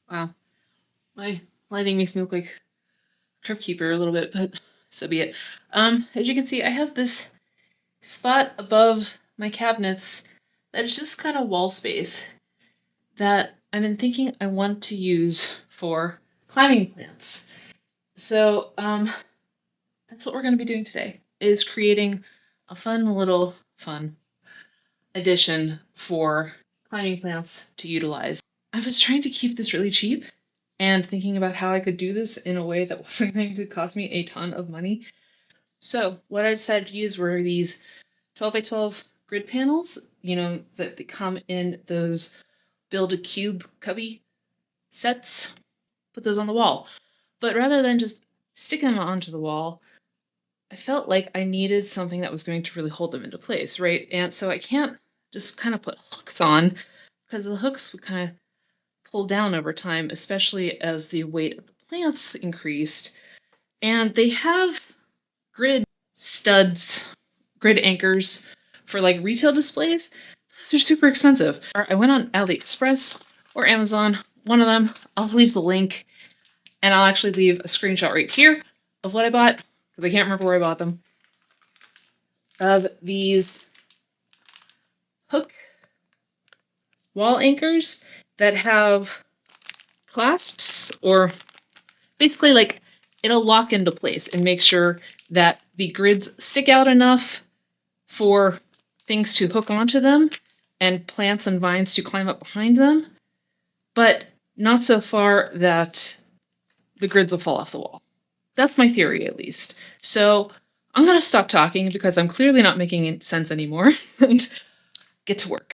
Wow. My lighting makes me look like Crypt Keeper a little bit, but so be it. As you can see, I have this spot above my cabinets that is just kind of wall space that I've been thinking I want to use for climbing plants. So, that's what we're going to be doing today, is creating a fun addition for climbing plants to utilize. I was trying to keep this really cheap and thinking about how I could do this in a way that wasn't going to cost me a ton of money. So what I decided to use were these 12 by 12 grid panels, that they come in those build a cube cubby sets. Put those on the wall. But rather than just sticking them onto the wall, I felt like I needed something that was going to really hold them into place, right? And so I can't just kind of put hooks on, because the hooks would kind of pull down over time, especially as the weight of the plants increased. And they have grid studs, grid anchors for like retail displays. Those are super expensive. I went on AliExpress or Amazon, one of them. I'll leave the link, and I'll actually leave a screenshot right here of what I bought, because I can't remember where I bought them, of these hook wall anchors that have clasps, or basically like it'll lock into place and make sure that the grids stick out enough for things to hook onto them and plants and vines to climb up behind them, but not so far that the grids will fall off the wall. That's my theory, at least. So I'm going to stop talking because I'm clearly not making sense anymore and get to work.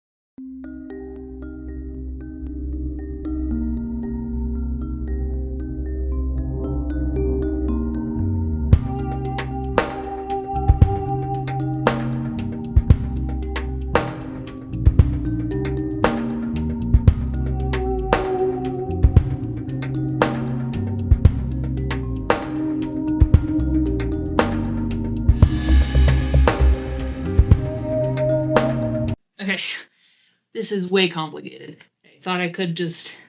Okay, this is way complicated. I thought I could just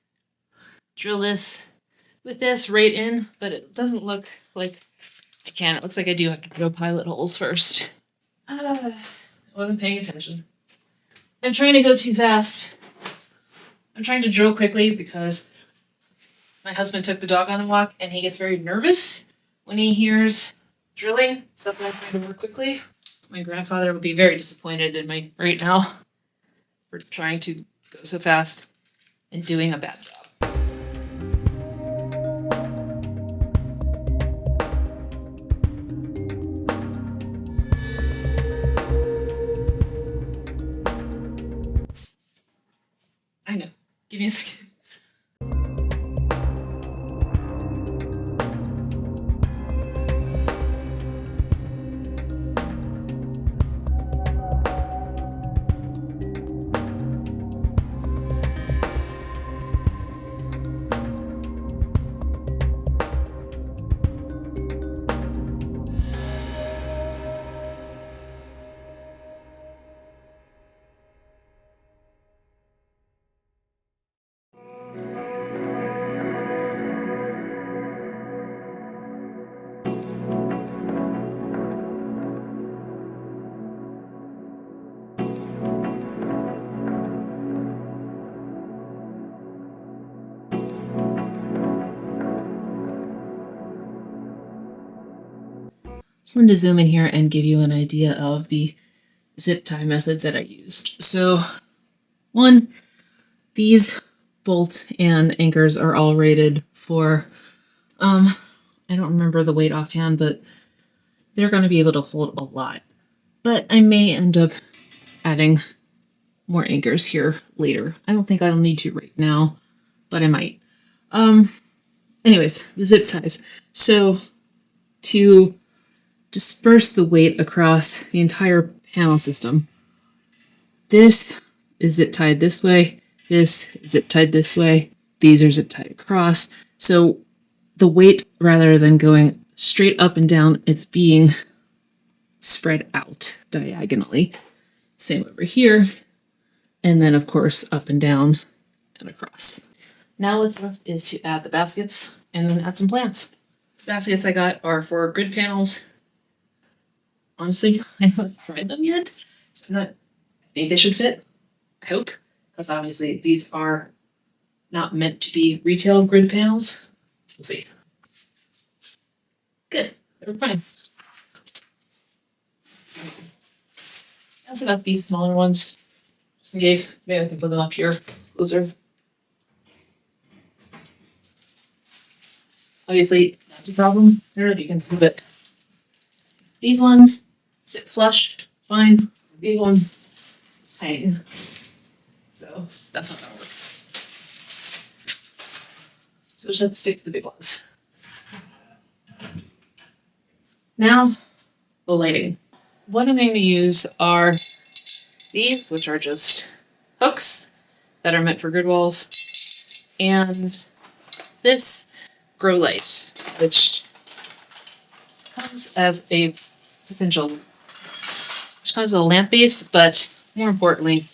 drill this with this right in, but it doesn't look like I can. It looks like I do have to drill pilot holes first. I wasn't paying attention. I'm trying to go too fast. I'm trying to drill quickly because my husband took the dog on a walk and he gets very nervous when he hears drilling, so that's why I'm trying to work quickly. My grandfather would be very disappointed in me right now for trying to go so fast and doing a bad job. I know. Give me a second. Just wanted to zoom in here and give you an idea of the zip tie method that I used. So, one, these bolts and anchors are all rated for, I don't remember the weight offhand, but they're going to be able to hold a lot. But I may end up adding more anchors here later. I don't think I'll need to right now, but I might. Anyways, the zip ties. So to disperse the weight across the entire panel system, this is zip tied this way, this is zip tied this way, these are zip tied across. So the weight, rather than going straight up and down, it's being spread out diagonally. Same over here. And then, of course, up and down and across. Now what's left is to add the baskets and then add some plants. The baskets I got are for grid panels. Honestly, I haven't tried them yet, so I think they should fit. I hope, because obviously these are not meant to be retail grid panels. We'll see. Good, they're fine. I also got these smaller ones, just in case. Maybe I can put them up here. Those are obviously that's a problem. I don't know if you can see, but these ones sit flush, fine. These ones hang. So that's not gonna work. So just have to stick to the big ones. Now, the lighting. What I'm going to use are these, which are just hooks that are meant for grid walls, and this grow light, which comes as a potential, which comes with a lamp base, but more importantly,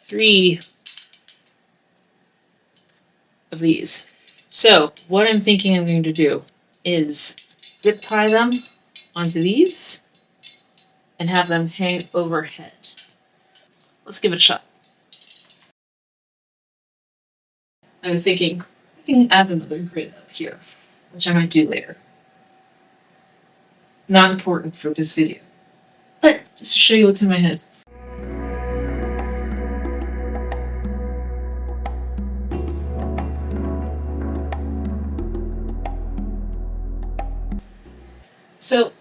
3 of these. So what I'm thinking I'm going to do is zip tie them onto these and have them hang overhead. Let's give it a shot. I was thinking I can add another grid up here, which I might do later. Not important for this video, but just to show you what's in my head. So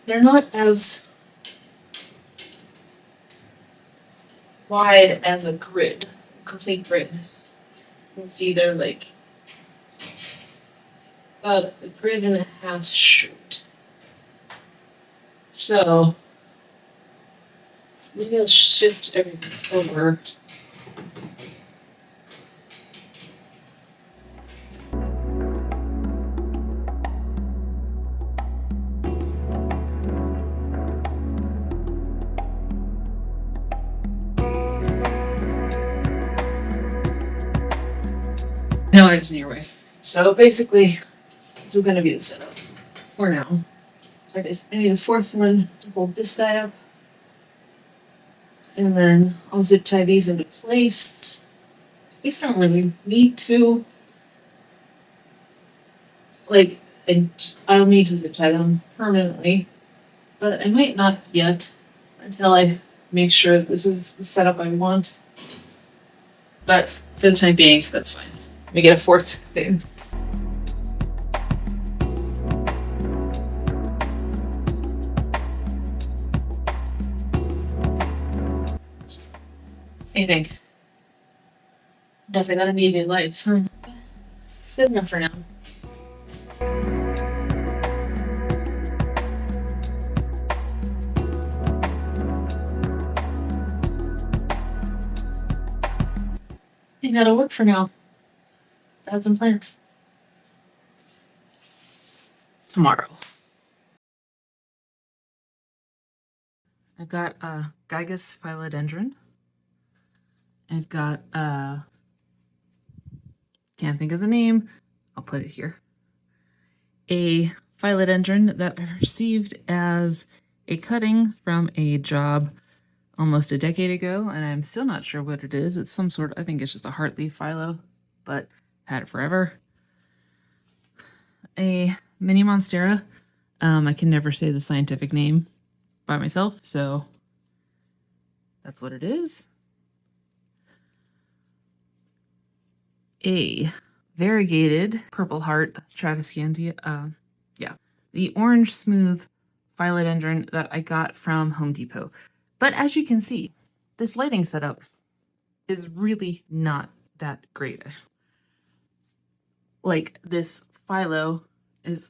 they're not as wide as a grid, complete grid. You can see they're like about a grid and a half short. So maybe I'll shift everything over. No, I was in your way. So basically, this is going to be the setup for now. I need a 4th one to hold this guy up. And then I'll zip tie these into place. These don't really need to. Like, I'll need to zip tie them permanently. But I might not yet until I make sure this is the setup I want. But for the time being, that's fine. Let me get a 4th thing. I think. Definitely gonna need new lights. It's good enough for now. I think that'll work for now. Let's add some plants. Tomorrow. I've got a Gigas philodendron. I've got can't think of the name. I'll put it here. A philodendron that I received as a cutting from a job almost a decade ago, and I'm still not sure what it is. It's some sort of, I think it's just a heartleaf philo, but had it forever. A mini monstera. I can never say the scientific name by myself, so that's what it is. A variegated purple heart Tradescantia. The orange smooth philodendron that I got from Home Depot. But as you can see, this lighting setup is really not that great. Like, this philo is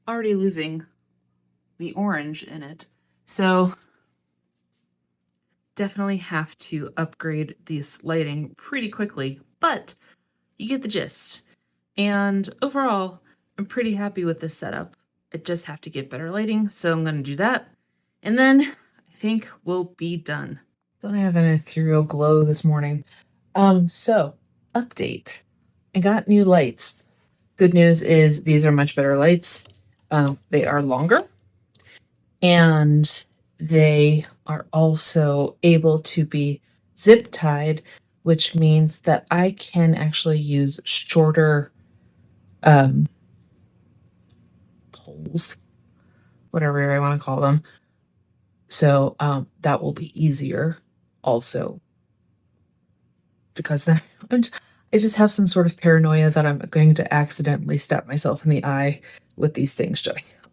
already losing the orange in it. So definitely have to upgrade this lighting pretty quickly, but you get the gist. And overall, I'm pretty happy with this setup. I just have to get better lighting, so I'm going to do that. And then I think we'll be done. Don't have an ethereal glow this morning. So update. I got new lights. Good news is these are much better lights. They are longer, and they are also able to be zip tied, which means that I can actually use shorter poles, whatever I want to call them. So that will be easier also, because then I just have some sort of paranoia that I'm going to accidentally stab myself in the eye with these things jutting out.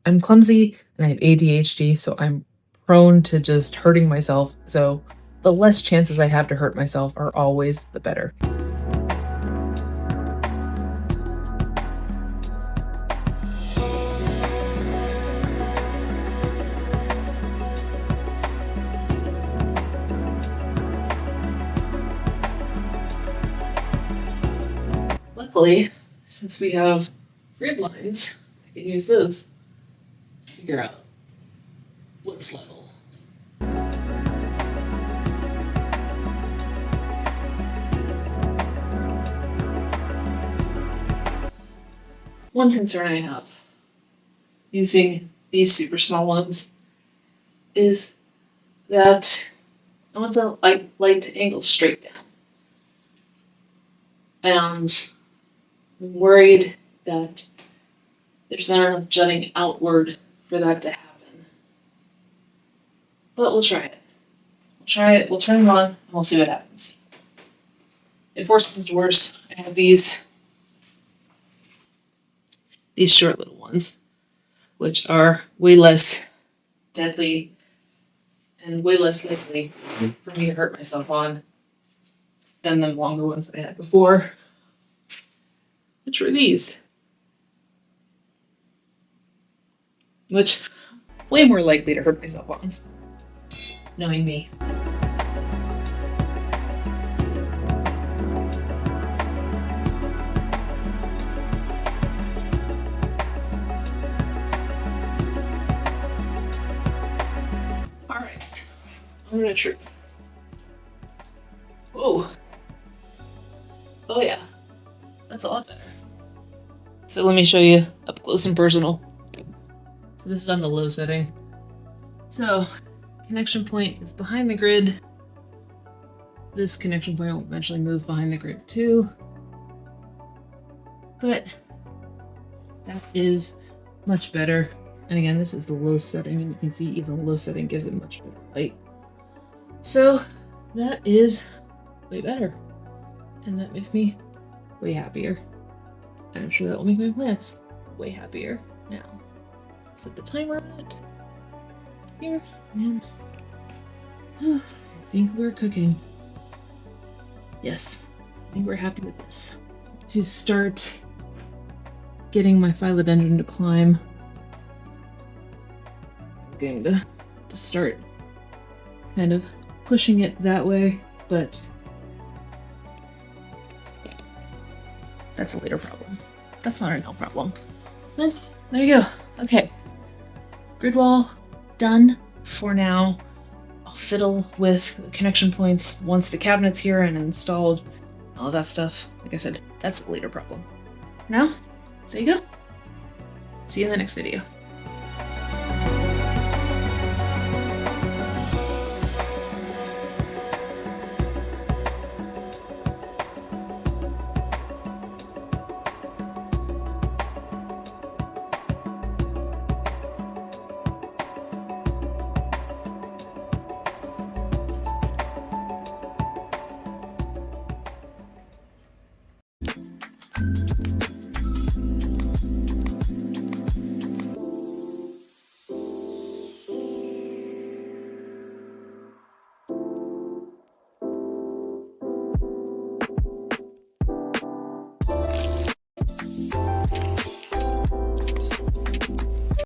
I'm clumsy and I have ADHD, so I'm prone to just hurting myself. So the less chances I have to hurt myself are always the better. Luckily, since we have grid lines, I can use those to figure out what's level. One concern I have using these super small ones is that I want the light to angle straight down. And I'm worried that there's not enough jutting outward for that to happen. But we'll try it. We'll turn them on, and we'll see what happens. If worse comes to worse, I have these short little ones, which are way less deadly and way less likely for me to hurt myself on than the longer ones I had before, which were these. Which, way more likely to hurt myself on, knowing me. Alright, I'm gonna try. Whoa. Oh yeah, that's a lot better. So let me show you up close and personal. So this is on the low setting. So connection point is behind the grid. This connection point will eventually move behind the grid too. But that is much better. And again, this is the low setting, and you can see even the low setting gives it much better light. So that is way better. And that makes me way happier. And I'm sure that will make my plants way happier now. Set the timer on it here, and I think we're cooking. Yes, I think we're happy with this. To start getting my philodendron to climb, I'm going to start kind of pushing it that way, but that's a later problem. That's not a now problem. But there you go. Okay. Grid wall done for now. I'll fiddle with the connection points once the cabinet's here and installed. All of that stuff. Like I said, that's a later problem. Now, there you go. See you in the next video.